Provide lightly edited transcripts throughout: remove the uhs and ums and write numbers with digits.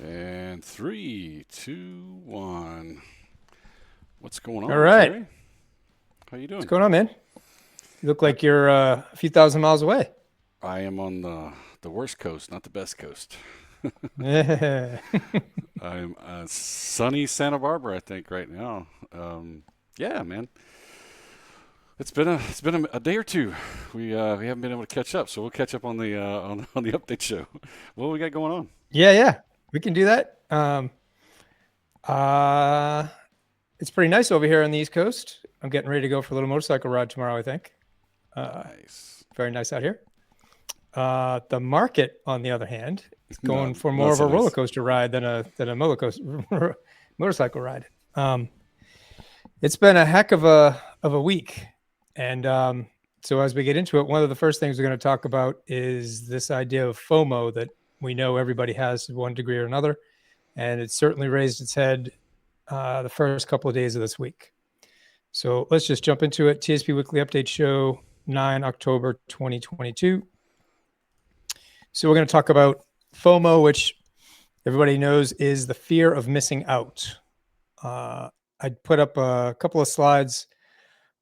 And three, two, one. What's going All on, right. Jerry? How you What's doing? going on, man? You look Uh, like you're a few thousand miles away. I am on the worst coast, not the best coast. Yeah. I'm sunny Santa Barbara, I think, right now. Yeah, man. It's been a day or two. We haven't been able to catch up, so we'll catch up on the on the update show. What we got going on? Yeah. We can do that. Uh, it's pretty nice over here on the East Coast. I'm getting ready to go for a little motorcycle ride tomorrow, I think. Uh, Nice. very nice out here. The market, on the other hand, is Not going for more not of so a roller nice. coaster ride than a motorcycle ride. It's been a heck of a week, and so as we get into it, one of the first things we're going to talk about is this idea of FOMO that we know everybody has to one degree or another, and it certainly raised its head the first couple of days of this week. So let's just jump into it. TSP Weekly Update Show, 9 October 2022. So we're going to talk about FOMO, which everybody knows is the fear of missing out. I put up a couple of slides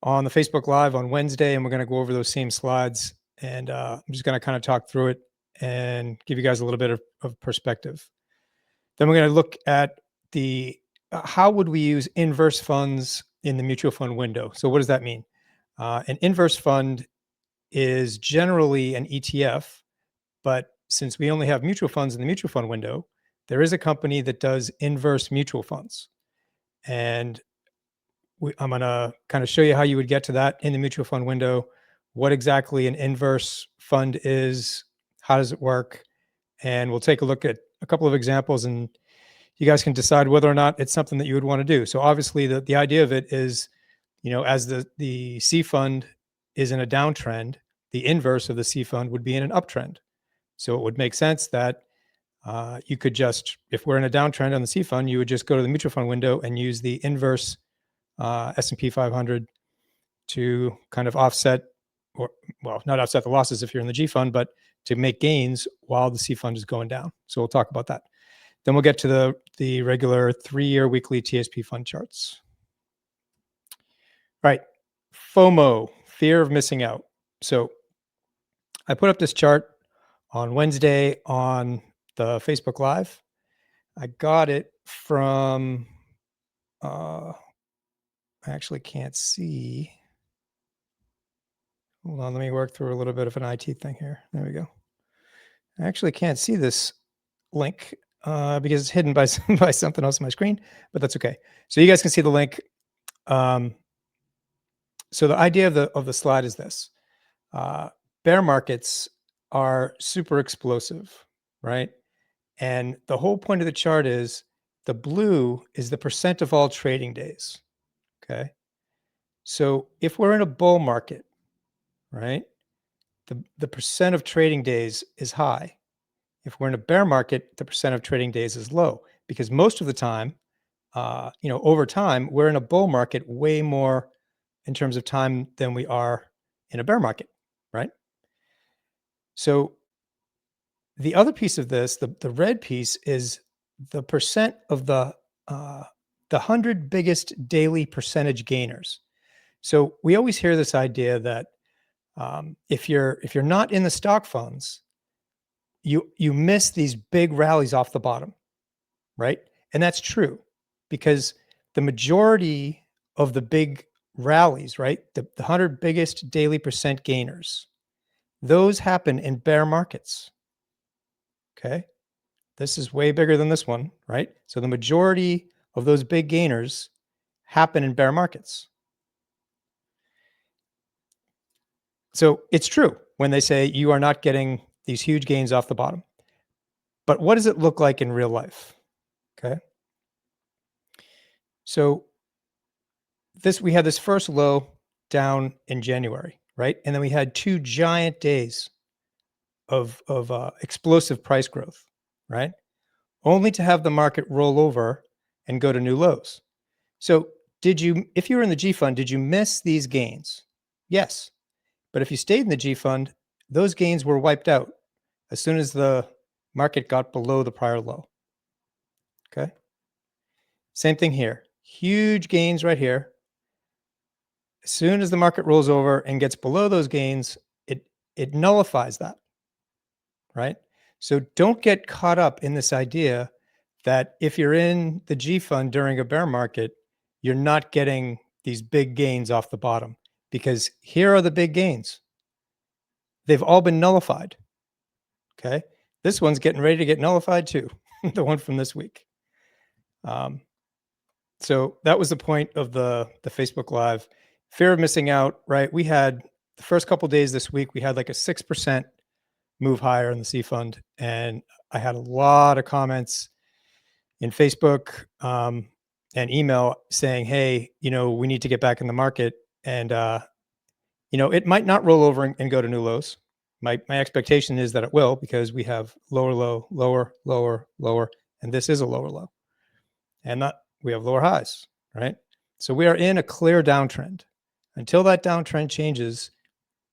on the Facebook Live on Wednesday, and we're going to go over those same slides. And I'm just going to kind of talk through it and give you guys a little bit of perspective. Then we're going to look at the how would we use inverse funds in the mutual fund window. So what does that mean? An inverse fund is generally an ETF, but since we only have mutual funds in the mutual fund window, there is a company that does inverse mutual funds. And I'm going to kind of show you how you would get to that in the mutual fund window, what exactly an inverse fund is, how does it work, and we'll take a look at a couple of examples, and you guys can decide whether or not it's something that you would want to do. So obviously the idea of it is, as the C fund is in a downtrend, the inverse of the C fund would be in an uptrend. So it would make sense that you could just, if we're in a downtrend on the C fund, you would just go to the mutual fund window and use the inverse S&P 500 to kind of offset, or well, not offset the losses if you're in the G fund, but to make gains while the C fund is going down. So we'll talk about that. Then we'll get to the regular 3-year weekly TSP fund charts. Right. FOMO, fear of missing out. So I put up this chart on Wednesday on the Facebook Live. I got it from, I actually can't see. Hold on, let me work through a little bit of an IT thing here. There we go. I actually can't see this link because it's hidden by by something else on my screen, but that's okay. So you guys can see the link. So the idea of the slide is this: bear markets are super explosive, right? And the whole point of the chart is the blue is the percent of all trading days. Okay, so if we're in a bull market, right, the percent of trading days is high. If we're in a bear market, the percent of trading days is low because most of the time, over time, we're in a bull market way more in terms of time than we are in a bear market, right? So the other piece of this, the red piece, is the percent of the 100 biggest daily percentage gainers. So we always hear this idea that if you're not in the stock funds, you miss these big rallies off the bottom, right? And that's true because the majority of the big rallies, right, the 100 biggest daily percent gainers, those happen in bear markets. Okay. This is way bigger than this one, right? So the majority of those big gainers happen in bear markets. So it's true when they say you are not getting these huge gains off the bottom. But what does it look like in real life? Okay. So we had this first low down in January, right? And then we had 2 giant days of explosive price growth, right? Only to have the market roll over and go to new lows. So if you were in the G fund, did you miss these gains? Yes. But if you stayed in the G fund, those gains were wiped out as soon as the market got below the prior low. Okay. Same thing here. Huge gains right here. As soon as the market rolls over and gets below those gains, it nullifies that, right? So don't get caught up in this idea that if you're in the G fund during a bear market, you're not getting these big gains off the bottom, because here are the big gains. They've all been nullified. Okay. This one's getting ready to get nullified too, the one from this week. So that was the point of the Facebook Live. Fear of missing out, right? We had the first couple days this week, we had like a 6% move higher in the C fund. And I had a lot of comments in Facebook and email saying, hey, we need to get back in the market. And, it might not roll over and go to new lows. My expectation is that it will, because we have lower low, lower, lower, lower, and this is a lower low. And we have lower highs, right? So we are in a clear downtrend. Until that downtrend changes,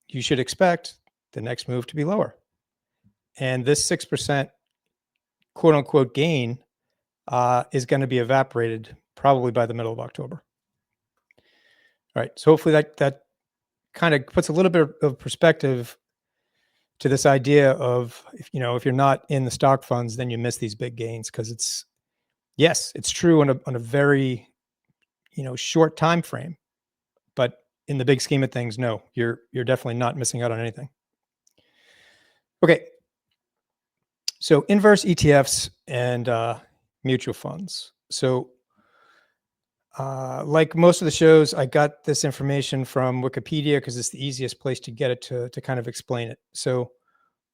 you should expect the next move to be lower. And this 6% quote unquote gain is going to be evaporated probably by the middle of October. All right. So hopefully that kind of puts a little bit of perspective to this idea of, if you're not in the stock funds, then you miss these big gains, because it's true on a very, short time frame, but in the big scheme of things, no, you're definitely not missing out on anything. Okay. So inverse ETFs and mutual funds. So like most of the shows, I got this information from Wikipedia because it's the easiest place to get it to kind of explain it. So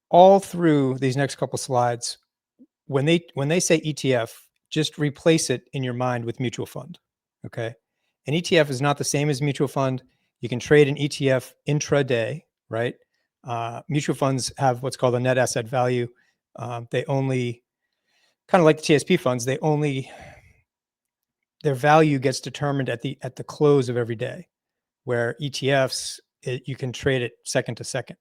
all through these next couple slides, when they say ETF, just replace it in your mind with mutual fund. Okay. An ETF is not the same as mutual fund. You can trade an ETF intraday, right? Mutual funds have what's called a net asset value. They only, kind of like the TSP funds, their value gets determined at the close of every day, where ETFs, you can trade it second to second.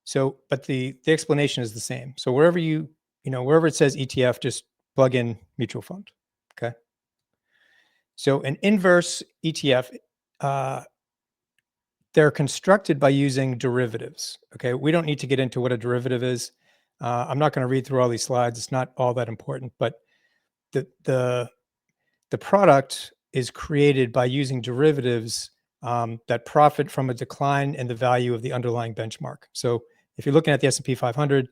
So, but the explanation is the same. So wherever wherever it says ETF, just plug in mutual fund. Okay. So an inverse ETF, they're constructed by using derivatives. Okay. We don't need to get into what a derivative is. I'm not going to read through all these slides. It's not all that important, but the product is created by using derivatives that profit from a decline in the value of the underlying benchmark. So if you're looking at the S&P 500,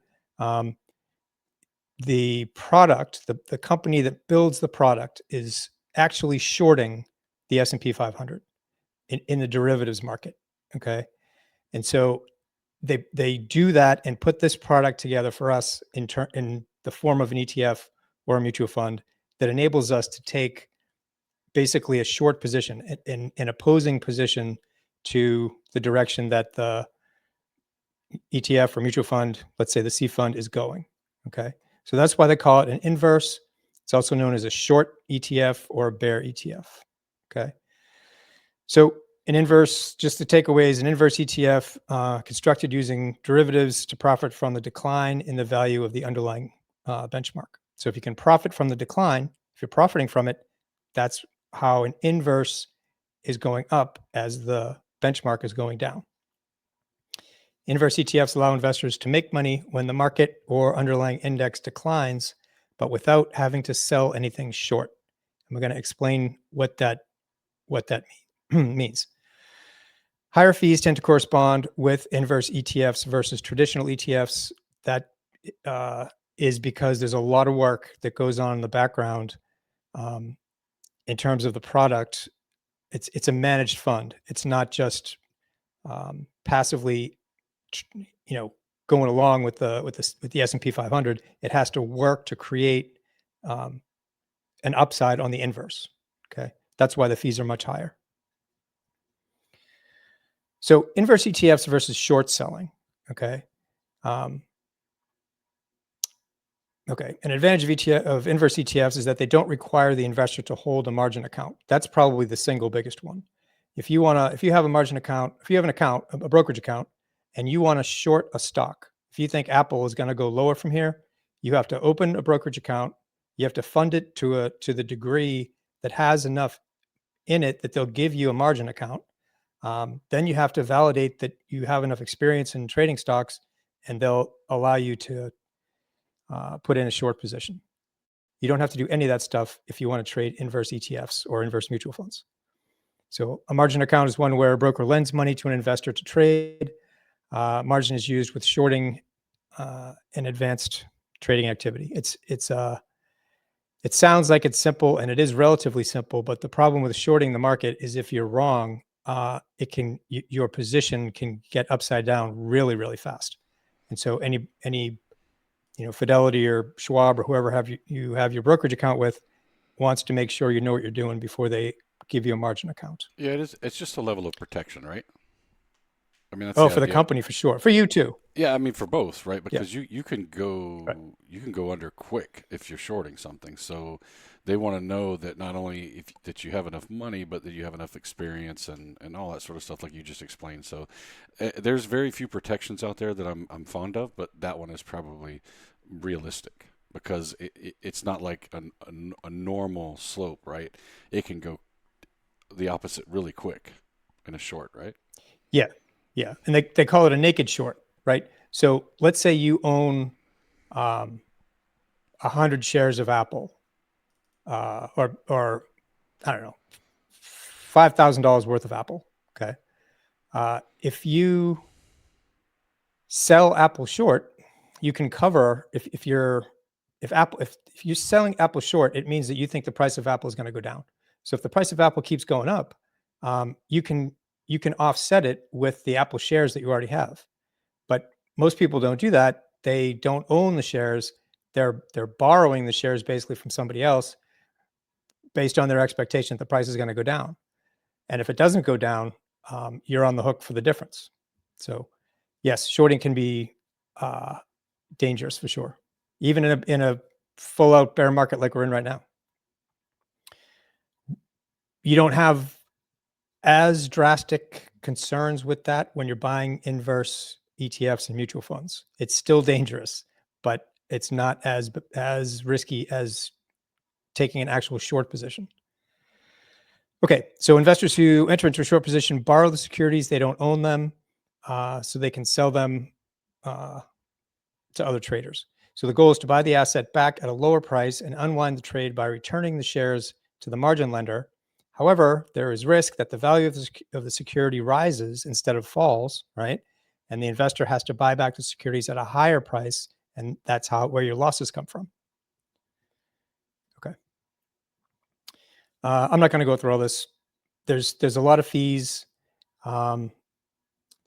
the product, the company that builds the product, is actually shorting the S&P 500 in the derivatives market. Okay. And so they do that and put this product together for us in the form of an ETF or a mutual fund that enables us to take basically a short position, an opposing position to the direction that the ETF or mutual fund, let's say the C fund, is going. Okay. So that's why they call it an inverse. It's also known as a short ETF or a bear ETF. Okay. So an inverse, just the takeaways, an inverse ETF constructed using derivatives to profit from the decline in the value of the underlying benchmark. So if you can profit from the decline, if you're profiting from it, that's how an inverse is going up as the benchmark is going down. Inverse ETFs allow investors to make money when the market or underlying index declines, but without having to sell anything short. And we're going to explain what that means. Higher fees tend to correspond with inverse ETFs versus traditional ETFs. That is because there's a lot of work that goes on in the background in terms of the product. It's a managed fund. It's not just passively, going along with the S&P 500. It has to work to create an upside on the inverse. Okay, that's why the fees are much higher. So inverse ETFs versus short selling. Okay. Okay. An advantage of inverse ETFs is that they don't require the investor to hold a margin account. That's probably the single biggest one. If you have a margin account, if you have a brokerage account, and you want to short a stock, if you think Apple is going to go lower from here, you have to open a brokerage account, You have to fund it to the degree that has enough in it that they'll give you a margin account. Then you have to validate that you have enough experience in trading stocks, and they'll allow you to put in a short position. You don't have to do any of that stuff if you want to trade inverse ETFs or inverse mutual funds. So a margin account is one where a broker lends money to an investor to trade. Margin is used with shorting and advanced trading activity. It sounds like it's simple, and it is relatively simple, but the problem with shorting the market is if you're wrong, your position can get upside down really, really fast. And so any Fidelity or Schwab or whoever you have your brokerage account with wants to make sure you know what you're doing before they give you a margin account. Yeah, it is. It's just a level of protection, right? I mean, that's Oh, the for the idea. company, for sure. For you too. Yeah, I mean for both, right? Yeah. Because you can go Right. you can go under quick if you're shorting something. So they want to know that not only that you have enough money, but that you have enough experience and all that sort of stuff, like you just explained. So there's very few protections out there that I'm fond of, but that one is probably realistic because it's not like a normal slope, right? It can go the opposite really quick in a short, right? Yeah. Yeah. And they call it a naked short, right? So let's say you own 100 shares of Apple, or I don't know, $5,000 worth of Apple. Okay. If you sell Apple short, you can cover if you're selling Apple short, it means that you think the price of Apple is going to go down. So if the price of Apple keeps going up, you can offset it with the Apple shares that you already have. But most people don't do that. They don't own the shares. They're borrowing the shares basically from somebody else based on their expectation that the price is going to go down. And if it doesn't go down, you're on the hook for the difference. So yes, shorting can be dangerous for sure, even in a full out bear market like we're in right now. You don't have as drastic concerns with that when you're buying inverse ETFs and mutual funds. It's still dangerous, but it's not as risky as taking an actual short position. Okay, so investors who enter into a short position borrow the securities; they don't own them, so they can sell them to other traders. So the goal is to buy the asset back at a lower price and unwind the trade by returning the shares to the margin lender. However, there is risk that the value of the security rises instead of falls, right? And the investor has to buy back the securities at a higher price, and that's where your losses come from. Okay. I'm not going to go through all this. There's a lot of fees.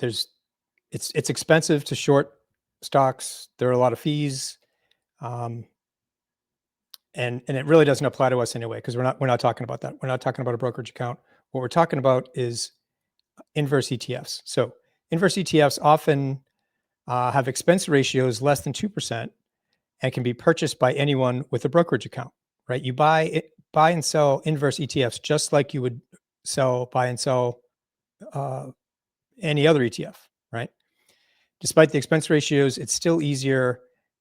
It's expensive to short stocks. There are a lot of fees. And it really doesn't apply to us anyway, because we're not talking about that. We're not talking about a brokerage account. What we're talking about is inverse ETFs. So inverse ETFs often have expense ratios less than 2% and can be purchased by anyone with a brokerage account, right? You buy and sell inverse ETFs just like you would buy and sell any other ETF, right? Despite the expense ratios, it's still easier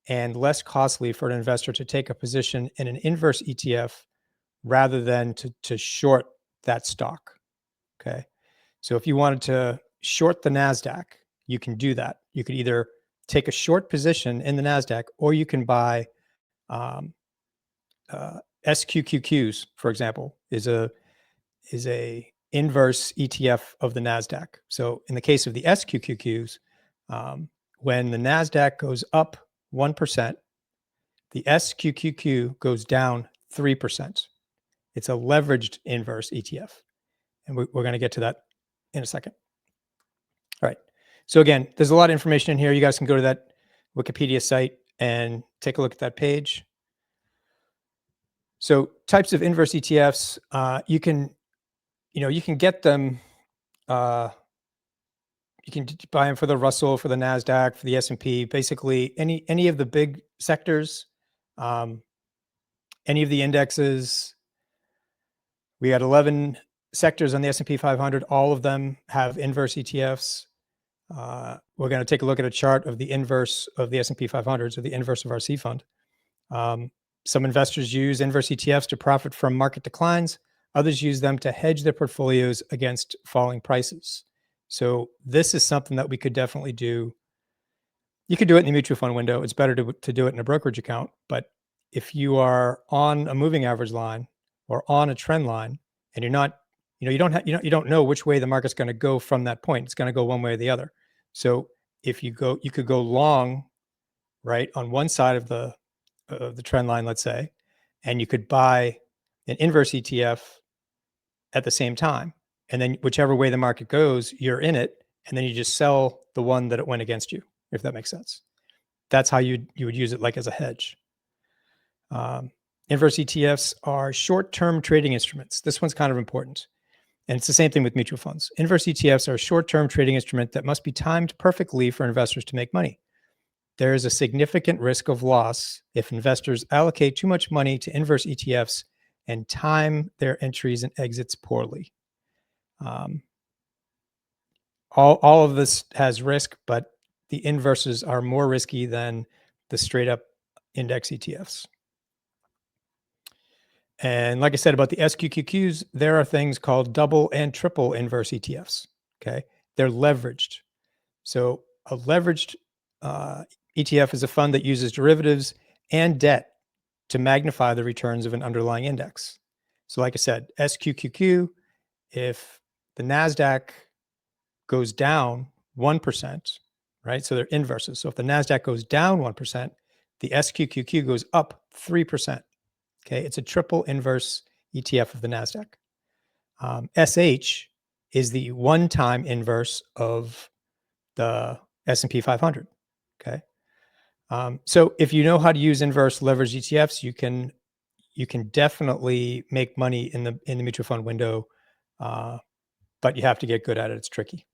and less costly for an investor to take a position in an inverse ETF rather than to short that stock. Okay. So if you wanted to short the NASDAQ, you can do that. You could either take a short position in the NASDAQ, or you can buy SQQQs, for example, is a inverse ETF of the NASDAQ. So in the case of the SQQQs, when the NASDAQ goes up 1%, the SQQQ goes down 3%. It's a leveraged inverse ETF. And we're going to get to that in a second. All right. So again, there's a lot of information in here. You guys can go to that Wikipedia site and take a look at that page. So types of inverse ETFs, you can get them. You can buy them for the Russell, for the NASDAQ, for the S&P, basically any of the big sectors, any of the indexes. We had 11 sectors on the S&P 500. All of them have inverse ETFs. We're going to take a look at a chart of the inverse of the S&P 500, so the inverse of our C fund. Some investors use inverse ETFs to profit from market declines. Others use them to hedge their portfolios against falling prices. So this is something that we could definitely do. You could do it in the mutual fund window. It's better to do it in a brokerage account. But if you are on a moving average line or on a trend line, and you're not, you don't know which way the market's going to go from that point. It's going to go one way or the other. So if you could go long, right, on one side of the trend line, let's say, and you could buy an inverse ETF at the same time. And then whichever way the market goes, you're in it. And then you just sell the one that it went against you, if that makes sense. That's how you would use it, like as a hedge. Inverse ETFs are short-term trading instruments. This one's kind of important. And it's the same thing with mutual funds. Inverse ETFs are a short-term trading instrument that must be timed perfectly for investors to make money. There is a significant risk of loss if investors allocate too much money to inverse ETFs and time their entries and exits poorly. All of this has risk, but the inverses are more risky than the straight up index ETFs. And like I said about the SQQQs, there are things called double and triple inverse ETFs. Okay, they're leveraged. So a leveraged ETF is a fund that uses derivatives and debt to magnify the returns of an underlying index. So like I said, SQQQ, if the NASDAQ goes down 1%, right? So they're inverses. So if the NASDAQ goes down 1%, the SQQQ goes up 3%. Okay, it's a triple inverse ETF of the NASDAQ. SH is the one-time inverse of the S&P 500. Okay, so if you know how to use inverse leverage ETFs, you can definitely make money in the mutual fund window, but you have to get good at it. It's tricky.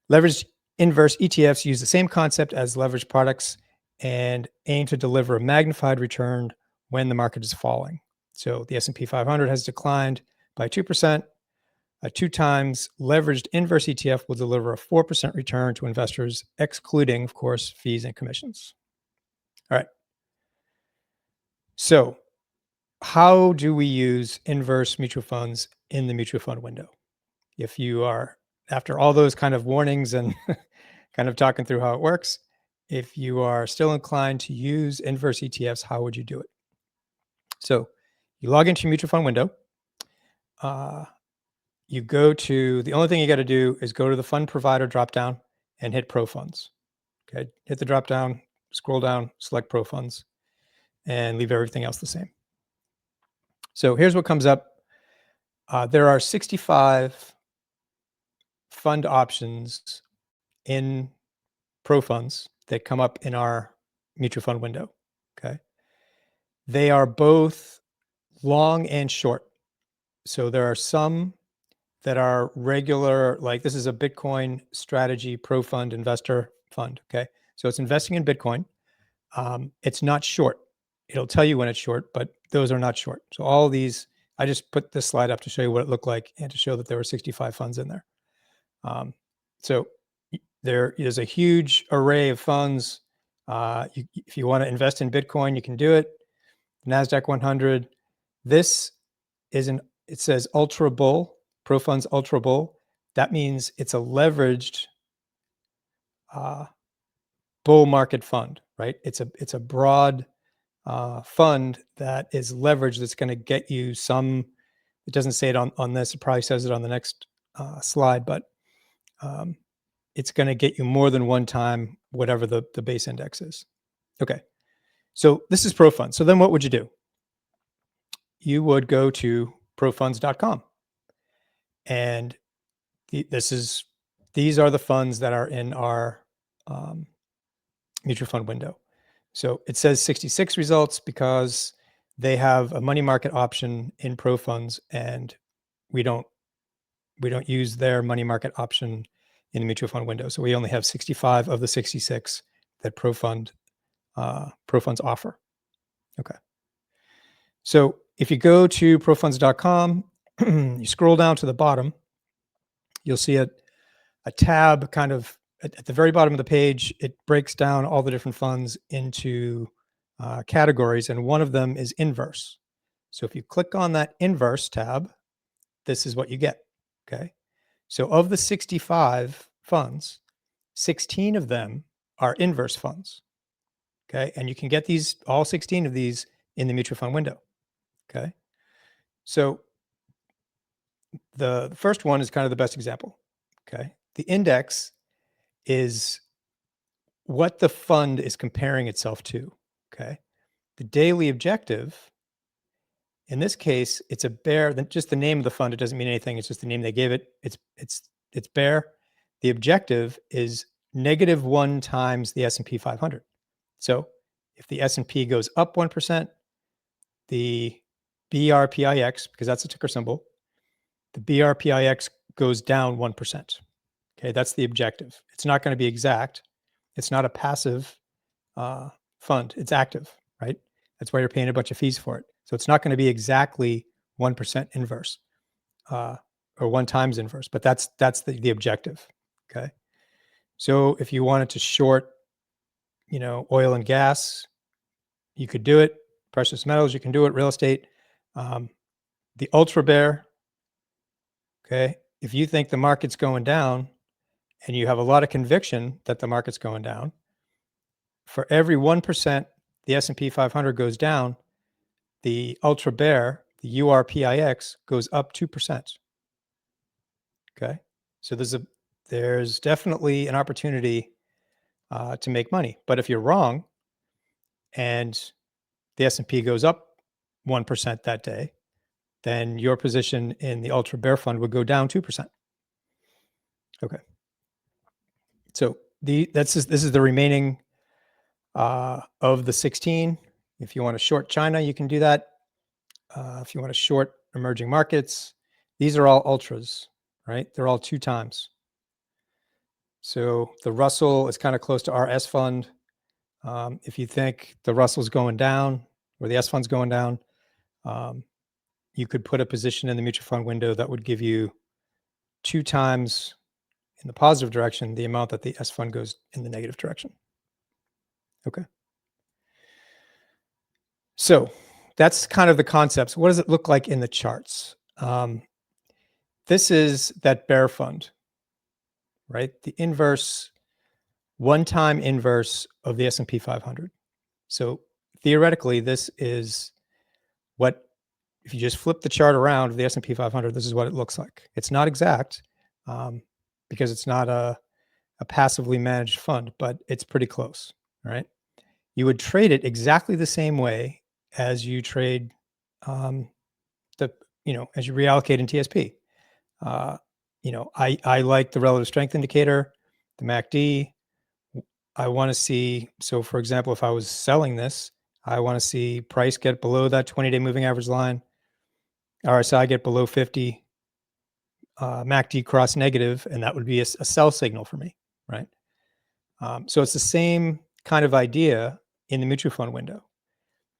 Leveraged inverse ETFs use the same concept as leveraged products and aim to deliver a magnified return when the market is falling. So the S&P 500 has declined by 2%. A 2 times leveraged inverse ETF will deliver a 4% return to investors, excluding, of course, fees and commissions. All right. So how do we use inverse mutual funds in the mutual fund window? If you are, after all those kind of warnings and kind of talking through how it works, if you are still inclined to use inverse ETFs, how would you do it? So you log into your mutual fund window. You go to, the only thing you got to do is go to the fund provider dropdown and hit Pro Funds. Okay, hit the dropdown, scroll down, select Pro Funds, and leave everything else the same. So here's what comes up. There are 65 fund options in Pro Funds that come up in our mutual fund window. Okay, they are both long and short. So there are some that are regular, like this is a Bitcoin strategy pro fund investor fund. Okay, so it's investing in Bitcoin. It's not short. It'll tell you when it's short, but those are not short. So all these, I just put this slide up to show you what it looked like and to show that there were 65 funds in there. So there is a huge array of funds. If you want to invest in Bitcoin, you can do it. NASDAQ 100. This is it says Ultra Bull, Pro Funds Ultra Bull. That means it's a leveraged bull market fund, right? It's a broad fund that is leveraged that's going to get you some, it doesn't say it on this, it probably says it on the next slide, but it's going to get you more than one time whatever the base index is. Okay, so this is Pro Funds. So then what would you do? You would go to profunds.com. And these are the funds that are in our mutual fund window. So it says 66 results because they have a money market option in Pro Funds, and we don't use their money market option in the mutual fund window. So we only have 65 of the 66 that Pro Funds offer. Okay. So if you go to profunds.com, you scroll down to the bottom, you'll see a tab kind of at the very bottom of the page. It breaks down all the different funds into categories, and one of them is inverse. So if you click on that inverse tab, this is what you get. Okay. So of the 65 funds, 16 of them are inverse funds. Okay. And you can get these, all 16 of these, in the mutual fund window. Okay. So the first one is kind of the best example. Okay. The index is what the fund is comparing itself to. Okay. The daily objective, in this case, it's a bear. Just the name of the fund, it doesn't mean anything. It's just the name they gave it. It's bear. The objective is -1 times the S&P 500. So if the S&P goes up 1%, the BRPIX, because that's a ticker symbol, the BRPIX goes down 1%. Okay, that's the objective. It's not going to be exact. It's not a passive fund. It's active, right? That's why you're paying a bunch of fees for it. So it's not going to be exactly 1% inverse or 1 times inverse, but that's the objective. Okay. So if you wanted to short, oil and gas, you could do it. Precious metals, you can do it. Real estate. The ultra bear, okay, if you think the market's going down and you have a lot of conviction that the market's going down, for every 1% the S&P 500 goes down, the ultra bear, the URPIX, goes up 2%. Okay. So there's definitely an opportunity to make money. But if you're wrong and the S&P goes up 1% that day, then your position in the ultra bear fund would go down 2%. Okay. So this is the remaining of the 16. If you want to short China, you can do that. If you want to short emerging markets, these are all ultras, right? They're all 2 times. So the Russell is kind of close to our S fund. If you think the Russell's going down or the S fund's going down, you could put a position in the mutual fund window that would give you 2 times in the positive direction the amount that the S fund goes in the negative direction. Okay. So that's kind of the concepts. What does it look like in the charts? This is that bear fund, right? The inverse, 1-time inverse of the S&P 500. So theoretically, this is what, if you just flip the chart around of the S&P 500, this is what it looks like. It's not exact because it's not a passively managed fund, but it's pretty close, right? You would trade it exactly the same way as you trade as you reallocate in TSP. I like the relative strength indicator, the MACD. I want to see, so for example, if I was selling this, I want to see price get below that 20-day moving average line, RSI get below 50, MACD cross negative, and that would be a sell signal for me, right? So it's the same kind of idea in the mutual fund window.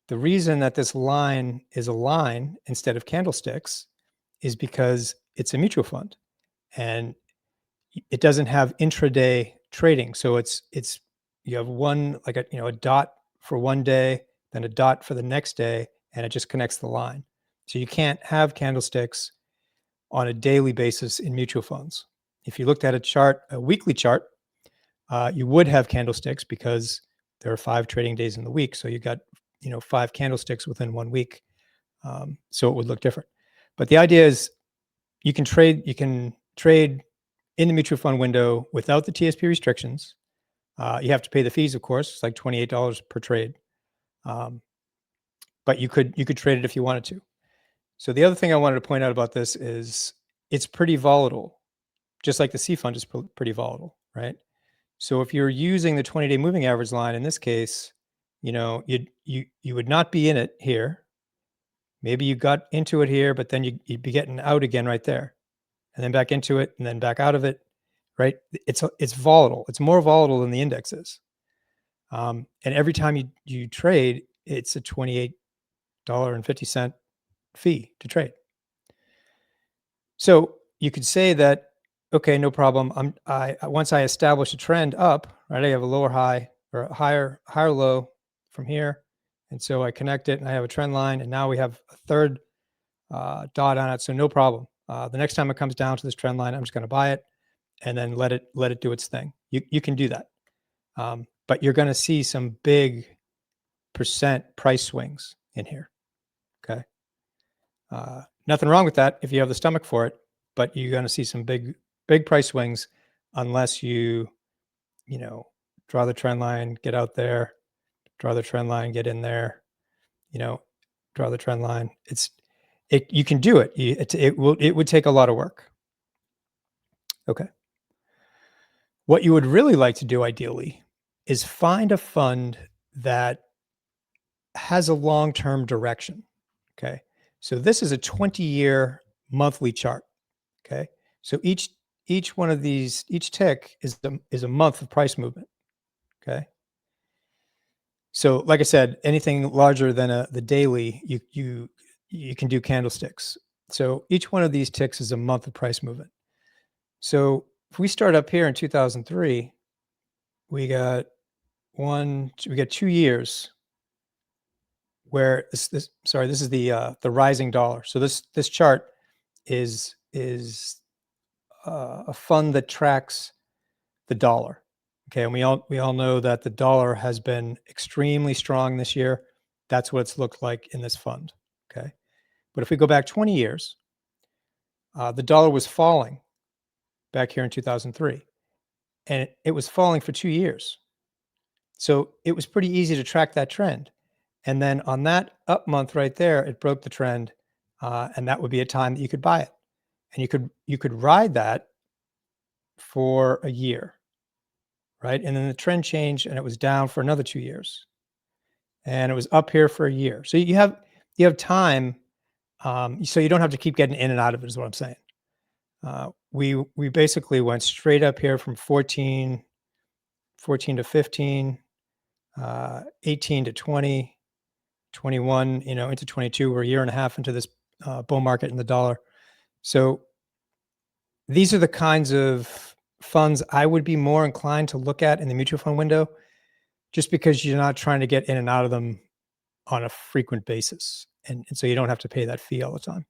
The reason that this line is a line instead of candlesticks is because it's a mutual fund and it doesn't have intraday trading. So it's you have one, like a dot for one day, then a dot for the next day, and it just connects the line. So you can't have candlesticks on a daily basis in mutual funds. If you looked at a weekly chart, you would have candlesticks because there are 5 trading days in the week. So you got 5 candlesticks within 1 week. So it would look different. But the idea is you can trade in the mutual fund window without the TSP restrictions. You have to pay the fees, of course. It's like $28 per trade. But you could trade it if you wanted to. So the other thing I wanted to point out about this is it's pretty volatile, just like the C fund is pretty volatile, right? So if you're using the 20-day moving average line in this case, you would not be in it here. Maybe you got into it here, but then you'd be getting out again right there, and then back into it, and then back out of it, right? It's volatile. It's more volatile than the index is. And every time you trade, it's a $28.50 fee to trade. So you could say that, okay, no problem. Once I establish a trend up, right? I have a lower high or a higher low from here. And so I connect it and I have a trend line, and now we have a third dot on it. So no problem. The next time it comes down to this trend line, I'm just going to buy it and then let it do its thing. You can do that. But you're going to see some big percent price swings in here. Okay. Nothing wrong with that if you have the stomach for it, but you're going to see some big price swings unless you draw the trend line, get out there, draw the trend line, get in there, draw the trend line. You can do it. It would take a lot of work. Okay. What you would really like to do ideally is find a fund that has a long-term direction. Okay. So this is a 20-year monthly chart. Okay. So each one of these, each tick is a month of price movement. Okay. So like I said, anything larger than the daily, you can do candlesticks. So each one of these ticks is a month of price movement. So if we start up here in 2003, we got 2 years where this is the rising dollar. So this chart is a fund that tracks the dollar. Okay, and we all know that the dollar has been extremely strong this year. That's what it's looked like in this fund. Okay, but if we go back 20 years, the dollar was falling back here in 2003, and it was falling for 2 years. So it was pretty easy to track that trend. And then on that up month right there, it broke the trend, and that would be a time that you could buy it, and you could ride that for a year, right? And then the trend changed, and it was down for another 2 years, and it was up here for a year. So you have time, so you don't have to keep getting in and out of it. Is what I'm saying. We basically went straight up here from 14 to 15, 18 to 20, 21, into 22. We're a year and a half into this bull market in the dollar. So these are the kinds of funds I would be more inclined to look at in the mutual fund window, just because you're not trying to get in and out of them on a frequent basis. And so you don't have to pay that fee all the time.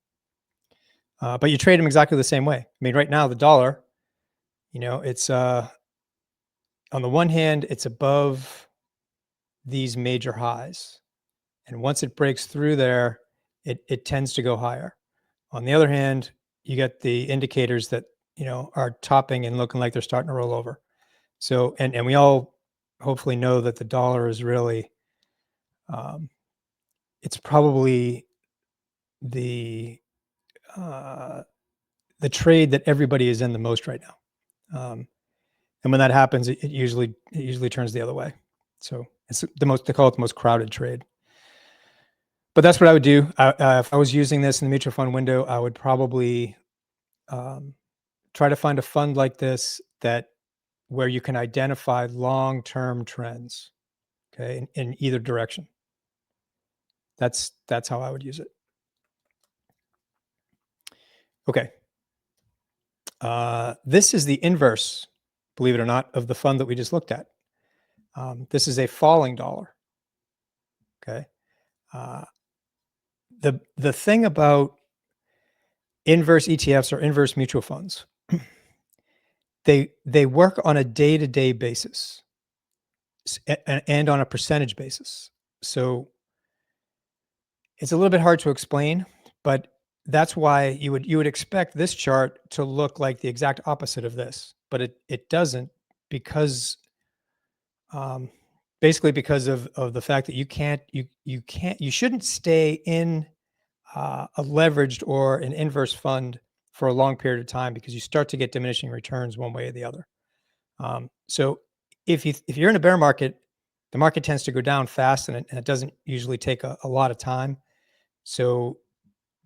But you trade them exactly the same way. I mean, right now, the dollar, it's on the one hand, it's above these major highs. And once it breaks through there, it tends to go higher. On the other hand, you get the indicators that, are topping and looking like they're starting to roll over. So, and we all hopefully know that the dollar is really, it's probably the trade that everybody is in the most right now. And when that happens, it usually turns the other way. So it's they call it the most crowded trade. But that's what I would do. If I was using this in the mutual fund window, I would probably try to find a fund like this where you can identify long-term trends, okay, in either direction. That's how I would use it. Okay. This is the inverse, believe it or not, of the fund that we just looked at. This is a falling dollar. Okay. The thing about inverse ETFs or inverse mutual funds, they work on a day-to-day basis and on a percentage basis. So it's a little bit hard to explain, but that's why you would expect this chart to look like the exact opposite of this, but it doesn't, because basically because of the fact that you shouldn't stay in a leveraged or an inverse fund for a long period of time, because you start to get diminishing returns one way or the other. So if you're in a bear market, the market tends to go down fast, and it doesn't usually take a lot of time. So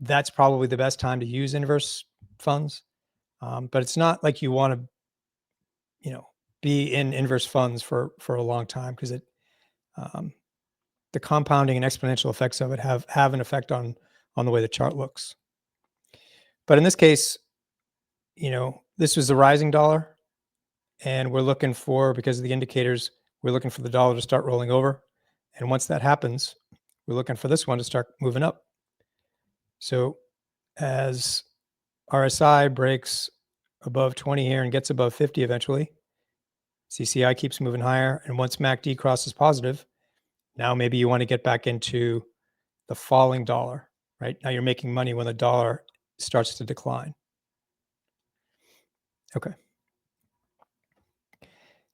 that's probably the best time to use inverse funds. But it's not like you want to, be in inverse funds for a long time, because the compounding and exponential effects of it have an effect on the way the chart looks. But in this case, this was the rising dollar, and we're looking for, because of the indicators, we're looking for the dollar to start rolling over. And once that happens, we're looking for this one to start moving up. So as RSI breaks above 20 here and gets above 50 eventually, CCI keeps moving higher. And once MACD crosses positive, now maybe you want to get back into the falling dollar, right? Now you're making money when the dollar starts to decline. Okay.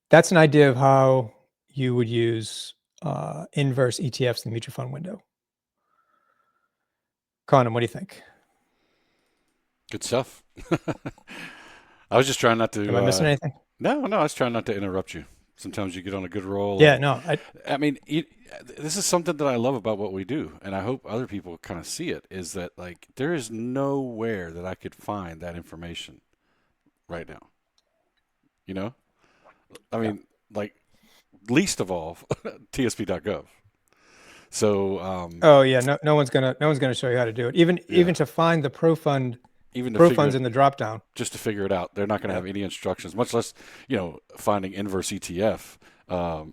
That's an idea of how you would use inverse ETFs in the mutual fund window. Conan, what do you think? Good stuff. I was just trying not to. Am I missing anything? No, I was trying not to interrupt you. Sometimes you get on a good roll. Yeah, no. I mean, this is something that I love about what we do, and I hope other people kind of see it, is that, like, there is nowhere that I could find that information right now. You know? I mean, like, least of all, TSP.gov. So, oh yeah, no one's gonna show you how to do it. Even to find the pro funds in the drop down. Just to figure it out, they're not going to have any instructions, much less, finding inverse ETF,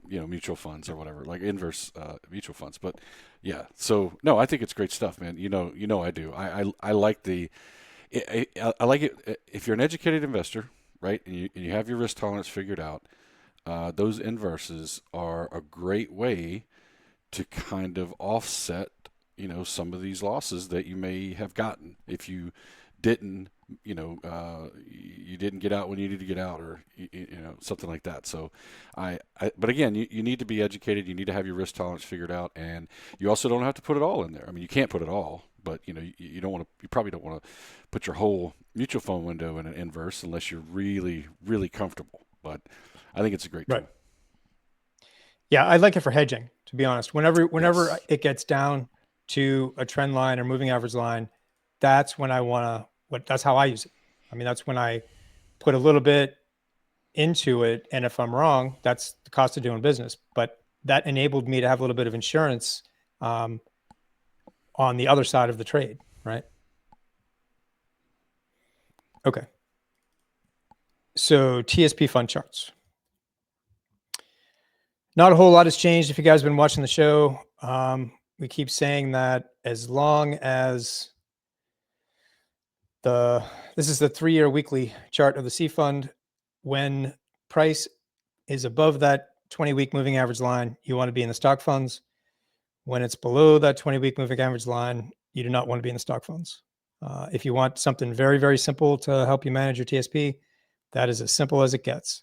mutual funds or whatever, like inverse mutual funds. But yeah, so no, I think it's great stuff, man. I do. I like I like it if you're an educated investor, right, and you have your risk tolerance figured out. Those inverses are a great way to kind of offset, some of these losses that you may have gotten if you didn't, you didn't get out when you needed to get out, or something like that. So, but again, you need to be educated. You need to have your risk tolerance figured out, and you also don't have to put it all in there. I mean, you can't put it all, but you don't want to. You probably don't want to put your whole mutual fund window in an inverse unless you're really, really comfortable. But I think it's a great tool. Right. Yeah, I like it for hedging, to be honest. Whenever yes. It gets down to a trend line or moving average line, that's when I want to, that's how I use it. I mean, that's when I put a little bit into it. And if I'm wrong, that's the cost of doing business. But that enabled me to have a little bit of insurance on the other side of the trade, right? Okay. So TSP fund charts. Not a whole lot has changed if you guys have been watching the show. We keep saying that as long as this is the 3-year weekly chart of the C fund, when price is above that 20-week moving average line, you want to be in the stock funds. When it's below that 20-week moving average line, you do not want to be in the stock funds. If you want something very, very simple to help you manage your TSP, that is as simple as it gets.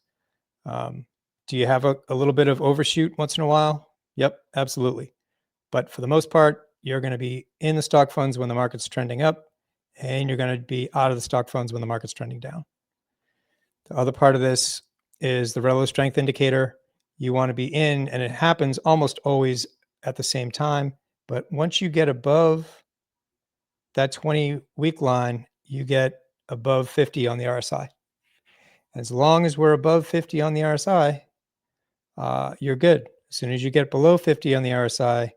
Do you have a little bit of overshoot once in a while? Yep, absolutely. But for the most part, you're going to be in the stock funds when the market's trending up, and you're going to be out of the stock funds when the market's trending down. The other part of this is the relative strength indicator. You want to be in, and it happens almost always at the same time. But once you get above that 20-week line, you get above 50 on the RSI. As long as we're above 50 on the RSI, you're good. As soon as you get below 50 on the RSI,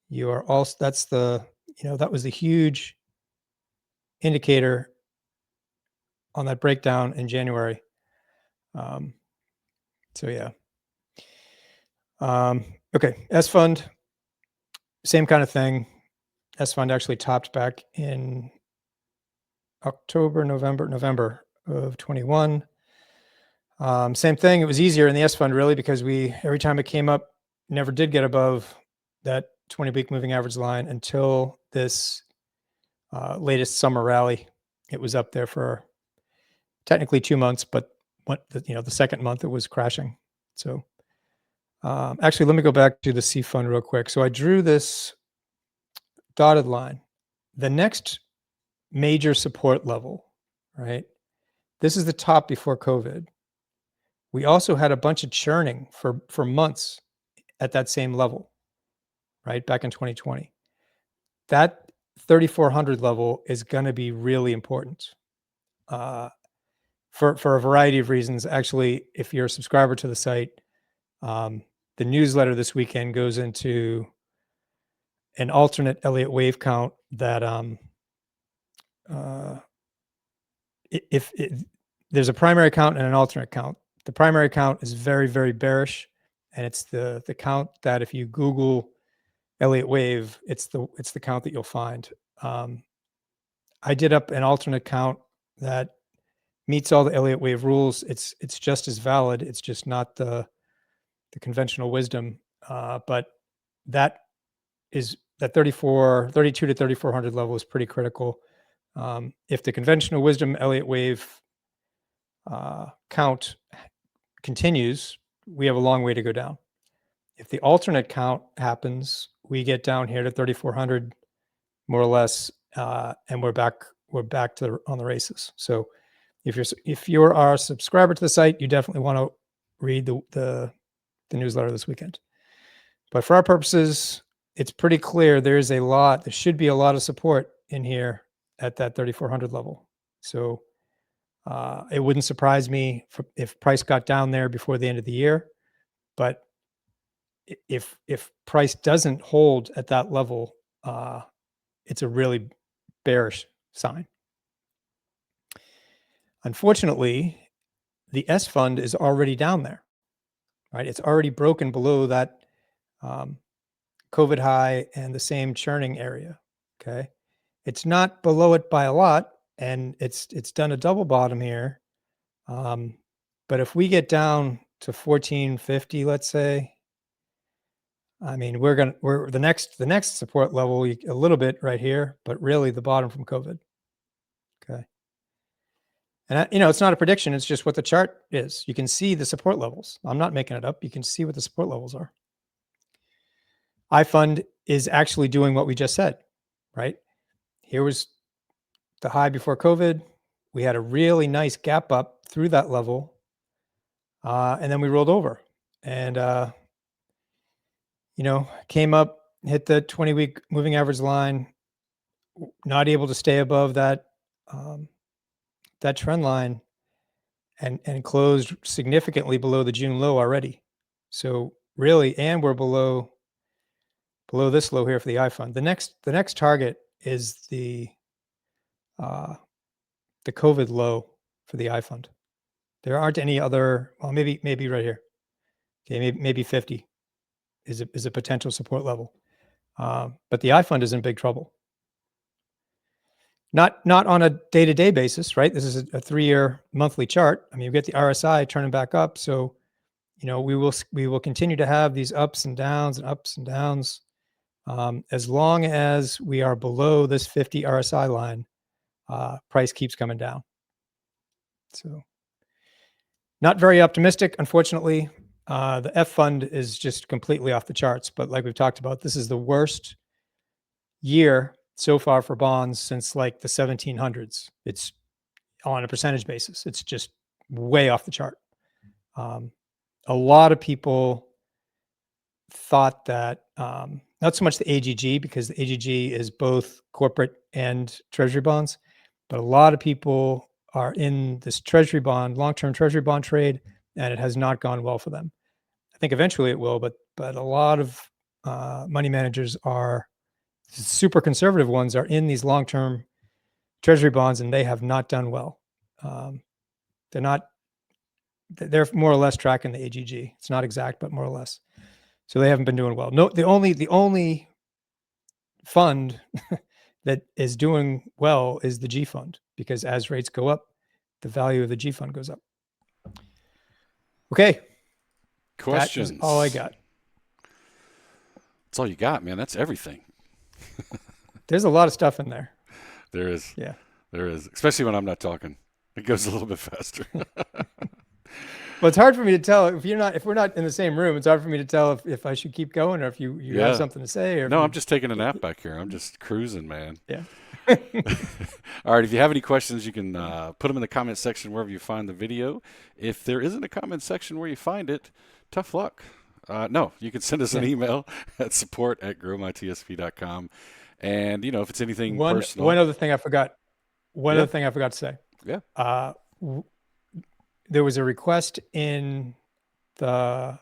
you are also, that's the, that was the huge indicator on that breakdown in January. So yeah. Okay. S fund, same kind of thing. S fund actually topped back in November of 21. Same thing. It was easier in the S fund really because every time it came up, never did get above that 20-week moving average line until this latest summer rally. It was up there for technically 2 months, but the second month it was crashing. So actually, let me go back to the C fund real quick. So I drew this dotted line. The next major support level, right? This is the top before COVID. We also had a bunch of churning for months at that same level, right? Back in 2020. That 3,400 level is going to be really important for a variety of reasons. Actually, if you're a subscriber to the site, the newsletter this weekend goes into an alternate Elliott wave count that if there's a primary count and an alternate count. The primary count is very, very bearish, and it's the count that if you Google Elliott wave, it's the count that you'll find. I did up an alternate count that meets all the Elliott wave rules. It's just as valid. It's just not the conventional wisdom. But that is that 32 to 3400 level is pretty critical. If the conventional wisdom Elliott wave count continues, we have a long way to go down. If the alternate count happens, we get down here to 3400 more or less, and we're back to on the races. So if you're our subscriber to the site, you definitely want to read the newsletter this weekend. But for our purposes, it's pretty clear there should be a lot of support in here at that 3400 level. So it wouldn't surprise me if price got down there before the end of the year. But if price doesn't hold at that level, it's a really bearish sign. Unfortunately, the S fund is already down there, right? It's already broken below that COVID high and the same churning area. Okay, it's not below it by a lot, and it's done a double bottom here. But if we get down to 1450, let's say, I mean, we're the next support level a little bit right here, but really the bottom from COVID. Okay. And it's not a prediction. It's just what the chart is. You can see the support levels. I'm not making it up. You can see what the support levels are. iFund is actually doing what we just said, right? Here was the high before COVID. We had a really nice gap up through that level. And then we rolled over and, came up, hit the 20-week moving average line, not able to stay above that trend line, and closed significantly below the June low already. So really, and we're below this low here for the iFund. The next target is the COVID low for the iFund. There aren't any other. Well, maybe right here. Okay, maybe 50 is a potential support level. But the iFund is in big trouble. Not on a day-to-day basis, right? This is a 3-year monthly chart. I mean, you get the RSI turning back up, so we will continue to have these ups and downs as long as we are below this 50 RSI line. Price keeps coming down. So, not very optimistic, unfortunately. The F fund is just completely off the charts. But like we've talked about, this is the worst year so far for bonds since like the 1700s. It's on a percentage basis. It's just way off the chart. A lot of people thought that not so much the AGG, because the AGG is both corporate and treasury bonds, but a lot of people are in this long-term treasury bond trade, and it has not gone well for them. I think eventually it will, but a lot of money managers super conservative ones are in these long-term treasury bonds, and they have not done well. They're more or less tracking the AGG. It's not exact, but more or less. So they haven't been doing well. No, the only fund that is doing well is the G fund, because as rates go up, the value of the G fund goes up. Okay. Questions. That is all I got. That's all you got, man. That's everything. There's a lot of stuff in there. There is. Yeah. There is. Especially when I'm not talking. It goes a little bit faster. Well, it's hard for me to tell if we're not in the same room. It's hard for me to tell if I should keep going or if you have something to say. Or no, I'm just taking a nap back here. I'm just cruising, man. Yeah. All right. If you have any questions, you can put them in the comment section wherever you find the video. If there isn't a comment section where you find it, tough luck. No, you can send us an email at support@growmytsp.com. And, if it's anything personal. One other thing I forgot. Other thing I forgot to say. Yeah. There was a request in the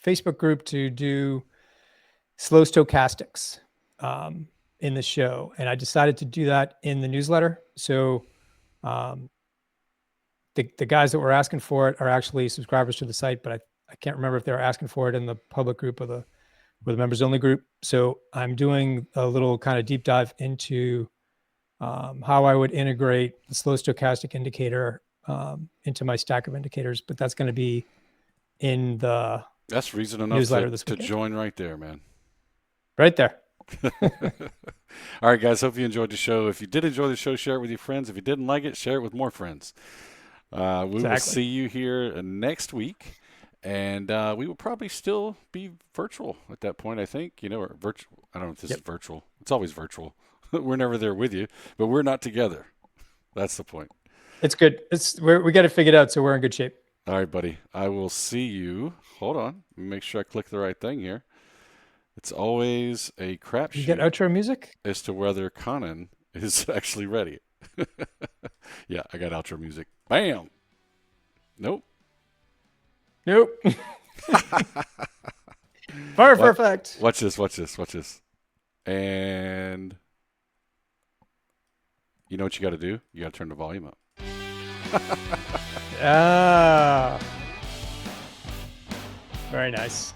Facebook group to do slow stochastics in the show, and I decided to do that in the newsletter. So the guys that were asking for it are actually subscribers to the site, but I can't remember if they were asking for it in the public group or We're the members only group. So I'm doing a little kind of deep dive into how I would integrate the slow stochastic indicator into my stack of indicators, but that's going to be in the That's reason enough newsletter this to weekend. join right there, man. Right there. All right, guys. Hope you enjoyed the show. If you did enjoy the show, share it with your friends. If you didn't like it, share it with more friends. We will see you here next week, and we will probably still be virtual at that point. I think or virtual. I don't know if this is virtual. It's always virtual. We're never there with you, but we're not together. That's the point. It's good. We got it figured out, so we're in good shape. All right, buddy. I will see you. Hold on. Let me make sure I click the right thing here. It's always a crapshoot. You get outro music as to whether Conan is actually ready. Yeah, I got outro music. Bam. Nope. Fire for effect. Watch this. And you know what you got to do? You got to turn the volume up. Ah. Very nice.